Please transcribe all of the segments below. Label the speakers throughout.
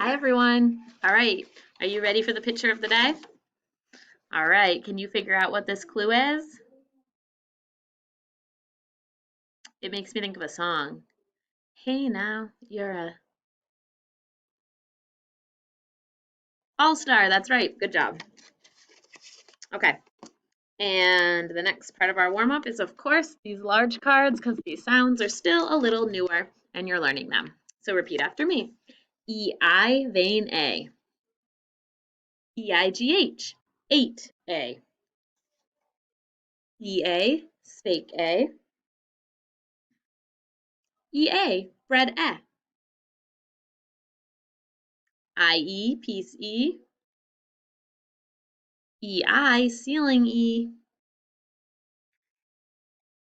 Speaker 1: Hi, everyone. All right. Are you ready for the picture of the day? All right. Can you figure out what this clue is? It makes me think of a song. Hey, now, you're a all-star. That's right. Good job. Okay. And the next part of our warm-up is, of course, these large cards because these sounds are still a little newer and you're learning them. So repeat after me. E-I, vein A. E-I-G-H, 8A. E-A, steak A. E-A, bread A. I-E, piece E. E-I, ceiling E.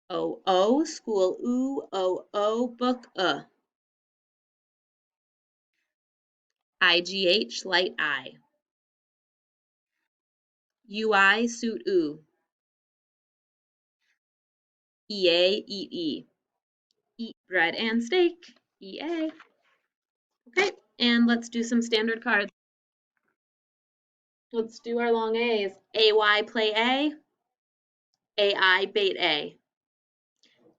Speaker 1: O-O, school oo, O-O, book I-G-H, light I. U-I, suit oo. E-A, eat E. Eat bread and steak. E-A. Okay, and let's do some standard cards. Let's do our long A's. A-Y, play A. A-I, bait A.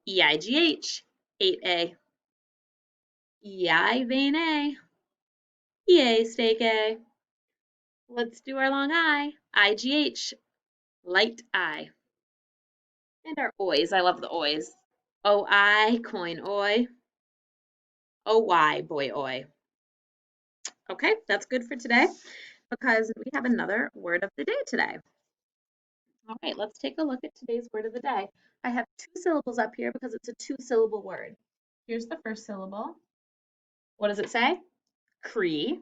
Speaker 1: E-I-G-H, 8A. E-I, vein A. E-A, steak A. Let's do our long I. I-G-H, light I. And our oys. I love the oys. O-I, coin oi. O-Y, boy oi. Okay, that's good for today because we have another word of the day today. All right, let's take a look at today's word of the day. I have two syllables up here because it's a two-syllable word. Here's the first syllable. What does it say? Cree.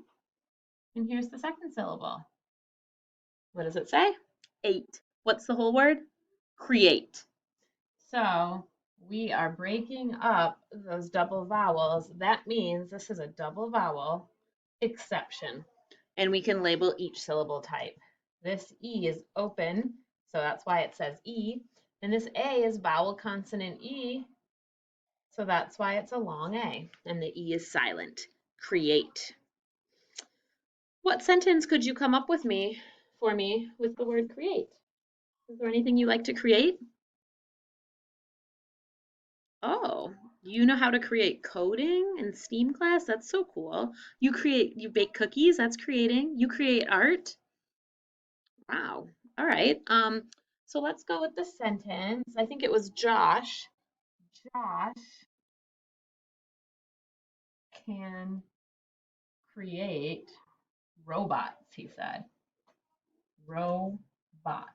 Speaker 1: And here's the second syllable. What does it say? Eight. What's the whole word? Create. So we are breaking up those double vowels. That means this is a double vowel exception. And we can label each syllable type. This E is open, so that's why it says E. And this A is vowel consonant E, so that's why it's a long A. And the E is silent. Create. What sentence could you come up with for me with the word create? Is there anything you like to create? Oh, you know how to create coding in STEAM class? That's so cool. You bake cookies, that's creating. You create art. Wow. All right. So let's go with the sentence. I think it was Josh. Josh can create robots, he said. Robot.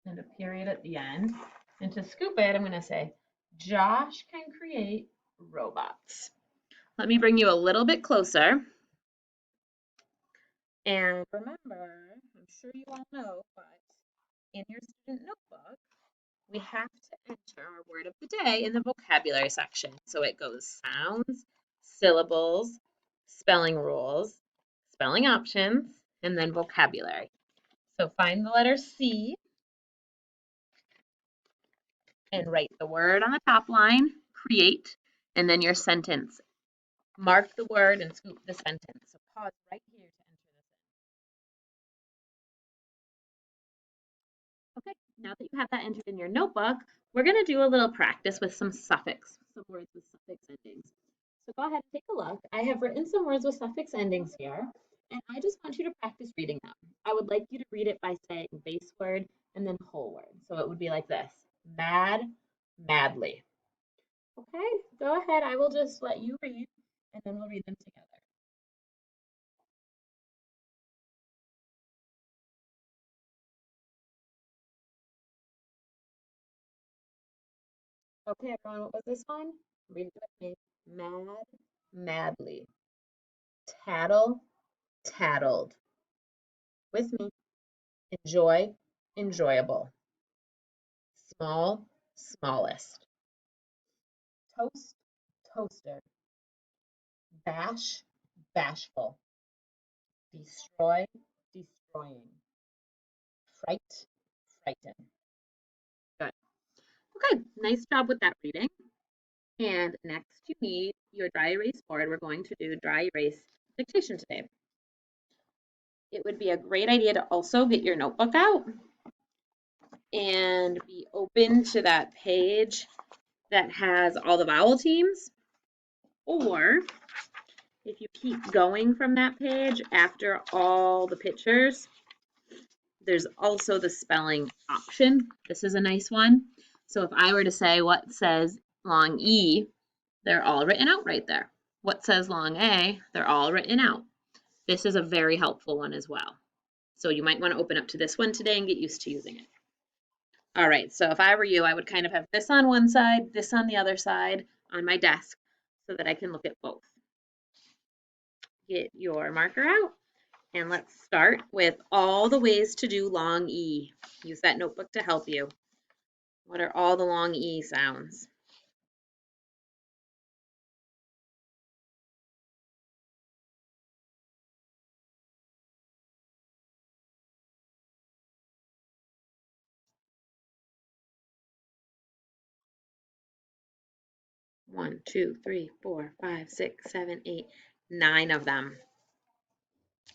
Speaker 1: And a period at the end. And to scoop it, I'm going to say, Josh can create robots. Let me bring you a little bit closer. And remember, I'm sure you all know, but in your student notebook, we have to enter our word of the day in the vocabulary section. So it goes sounds, syllables, spelling rules, spelling options, and then vocabulary. So find the letter C and write the word on the top line, create, and then your sentence. Mark the word and scoop the sentence. So pause right here to enter this in. Okay, now that you have that entered in your notebook, we're going to do a little practice with some words with suffix endings. So go ahead and take a look. I have written some words with suffix endings here, and I just want you to practice reading them. I would like you to read it by saying base word and then whole word. So it would be like this: mad, madly. Okay, go ahead. I will just let you read, and then we'll read them together. Okay, everyone, what was this one? Read it with me. Mad, madly. Tattle, tattled. With me. Enjoy, enjoyable. Small, smallest. Toast, toaster. Bash, bashful. Destroy, destroying. Fright, frighten. Good. Okay, nice job with that reading. And next you need your dry erase board. We're going to do dry erase dictation today. It would be a great idea to also get your notebook out and be open to that page that has all the vowel teams, or if you keep going from that page after all the pictures, there's also the spelling option. This is a nice one. So if I were to say what says long E, they're all written out right there. What says long A, they're all written out. This is a very helpful one as well. So you might want to open up to this one today and get used to using it. All right, so if I were you, I would kind of have this on one side, this on the other side on my desk so that I can look at both. Get your marker out and let's start with all the ways to do long E. Use that notebook to help you. What are all the long E sounds? One, two, three, four, five, six, seven, eight, 9 of them.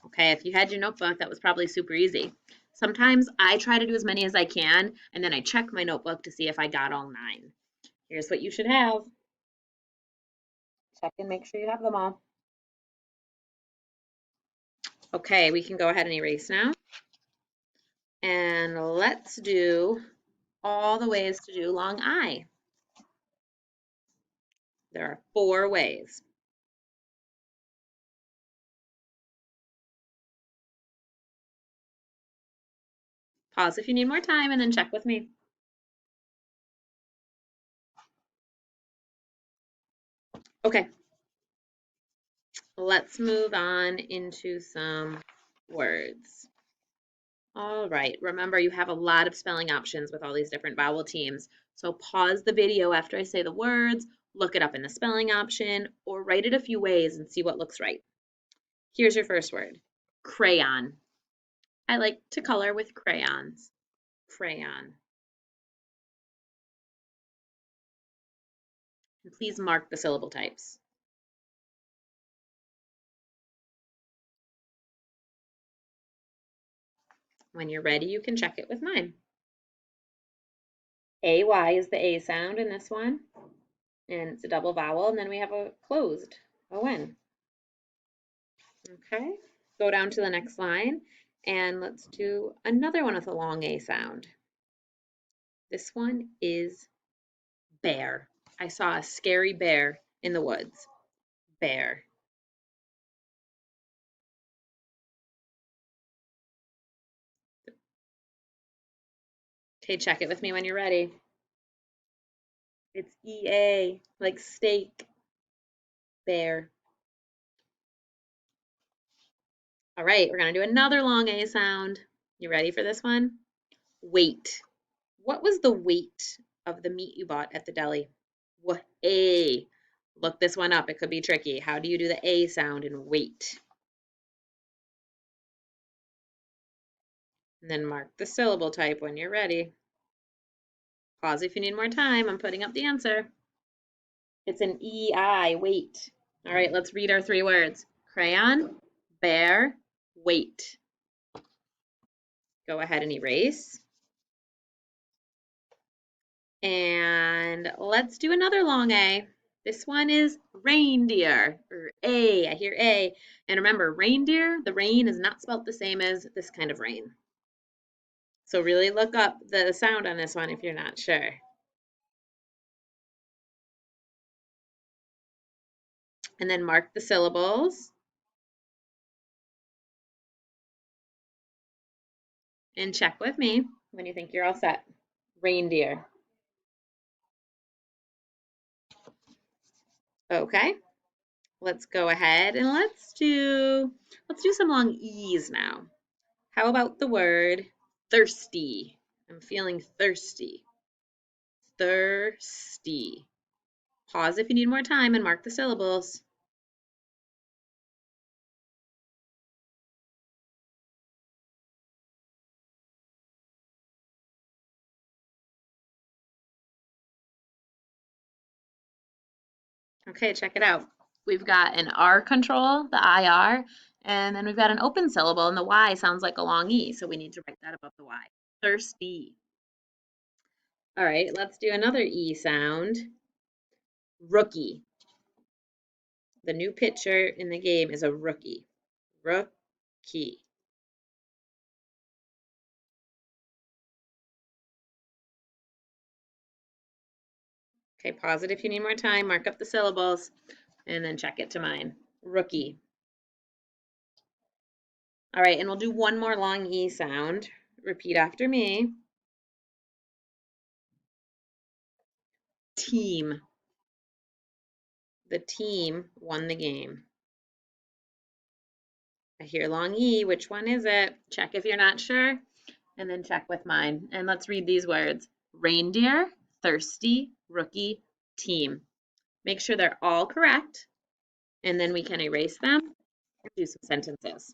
Speaker 1: Okay, if you had your notebook, that was probably super easy. Sometimes I try to do as many as I can, and then I check my notebook to see if I got all 9. Here's what you should have. Check and make sure you have them all. Okay, we can go ahead and erase now. And let's do all the ways to do long I. There are 4 ways. Pause if you need more time and then check with me. Okay, let's move on into some words. All right, remember you have a lot of spelling options with all these different vowel teams. So pause the video after I say the words, look it up in the spelling option, or write it a few ways and see what looks right. Here's your first word, crayon. I like to color with crayons. Crayon. And please mark the syllable types. When you're ready, you can check it with mine. AY is the A sound in this one, and it's a double vowel, and then we have a closed ON. Okay, go down to the next line, and let's do another one with a long A sound. This one is bear. I saw a scary bear in the woods. Bear. Okay, check it with me when you're ready. It's EA, like steak. Bear. All right, we're gonna do another long A sound. You ready for this one? Weight. What was the weight of the meat you bought at the deli? What A? Look this one up. It could be tricky. How do you do the A sound in weight? And then mark the syllable type when you're ready. Pause if you need more time. I'm putting up the answer. It's an EI, weight. All right, let's read our 3 words. Crayon, bear, weight. Go ahead and erase. And let's do another long A. This one is reindeer, or A. I hear A. And remember, reindeer, the rain is not spelt the same as this kind of rain. So really look up the sound on this one if you're not sure. And then mark the syllables. And check with me when you think you're all set. Reindeer. Okay, let's go ahead and let's do some long E's now. How about the word thirsty? I'm feeling thirsty. Thirsty. Pause if you need more time and mark the syllables. Okay, check it out. We've got an R control, the IR, and then we've got an open syllable, and the Y sounds like a long E, so we need to write that above the Y. Thirsty. All right, let's do another E sound. Rookie. The new pitcher in the game is a rookie. Rookie. Okay, pause it if you need more time, mark up the syllables, and then check it to mine. Rookie. All right, and we'll do one more long E sound. Repeat after me. Team. The team won the game. I hear long E. Which one is it? Check if you're not sure, and then check with mine. And let's read these words. Reindeer, thirsty, rookie, team. Make sure they're all correct, and then we can erase them and do some sentences.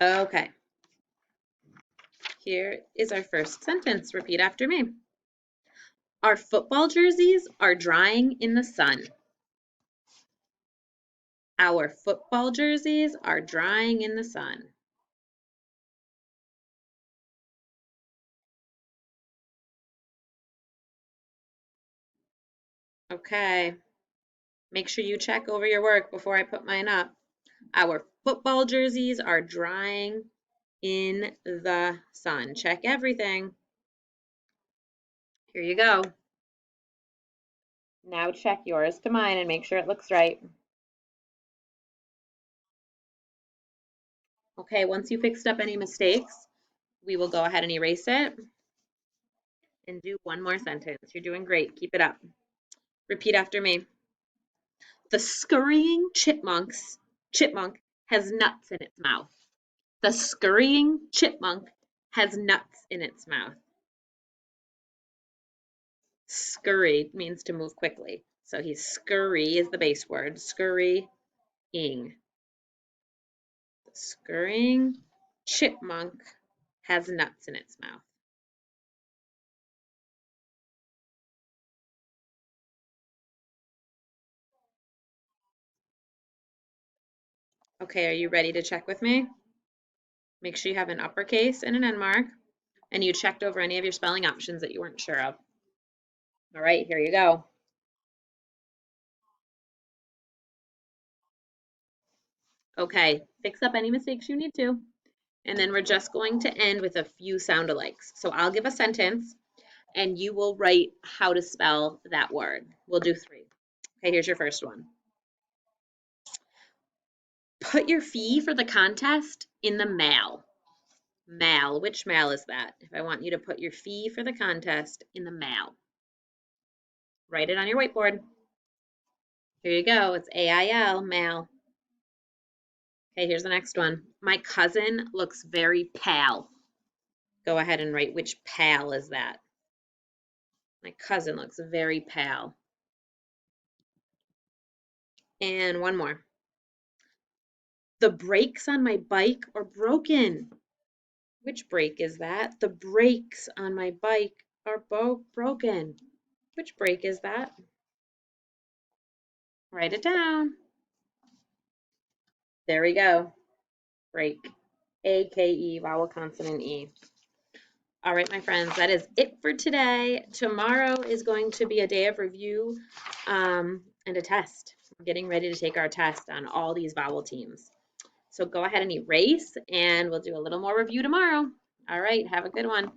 Speaker 1: Okay. Here is our first sentence. Repeat after me. Our football jerseys are drying in the sun. Our football jerseys are drying in the sun. Okay. Make sure you check over your work before I put mine up. Our football jerseys are drying in the sun. Check everything. Here you go. Now check yours to mine and make sure it looks right. Okay, once you fixed up any mistakes, we will go ahead and erase it and do one more sentence. You're doing great. Keep it up. Repeat after me. The scurrying chipmunk has nuts in its mouth. The scurrying chipmunk has nuts in its mouth. Scurry means to move quickly. So he's scurry is the base word. Scurrying. The scurrying chipmunk has nuts in its mouth. Okay, are you ready to check with me? Make sure you have an uppercase and an end mark, and you checked over any of your spelling options that you weren't sure of. All right, here you go. Okay, fix up any mistakes you need to. And then we're just going to end with a few sound alikes. So I'll give a sentence and you will write how to spell that word. We'll do 3. Okay, here's your first one. Put your fee for the contest in the mail. Mail, which mail is that? If I want you to put your fee for the contest in the mail. Write it on your whiteboard. Here you go, it's AIL, mail. Okay, here's the next one. My cousin looks very pale. Go ahead and write which pale is that. My cousin looks very pale. And one more. The brakes on my bike are broken. Which brake is that? The brakes on my bike are broken. Which brake is that? Write it down. There we go. Brake. A-K-E, vowel, consonant, E. All right, my friends, that is it for today. Tomorrow is going to be a day of review and a test. We're getting ready to take our test on all these vowel teams. So go ahead and erase, and we'll do a little more review tomorrow. All right, have a good one.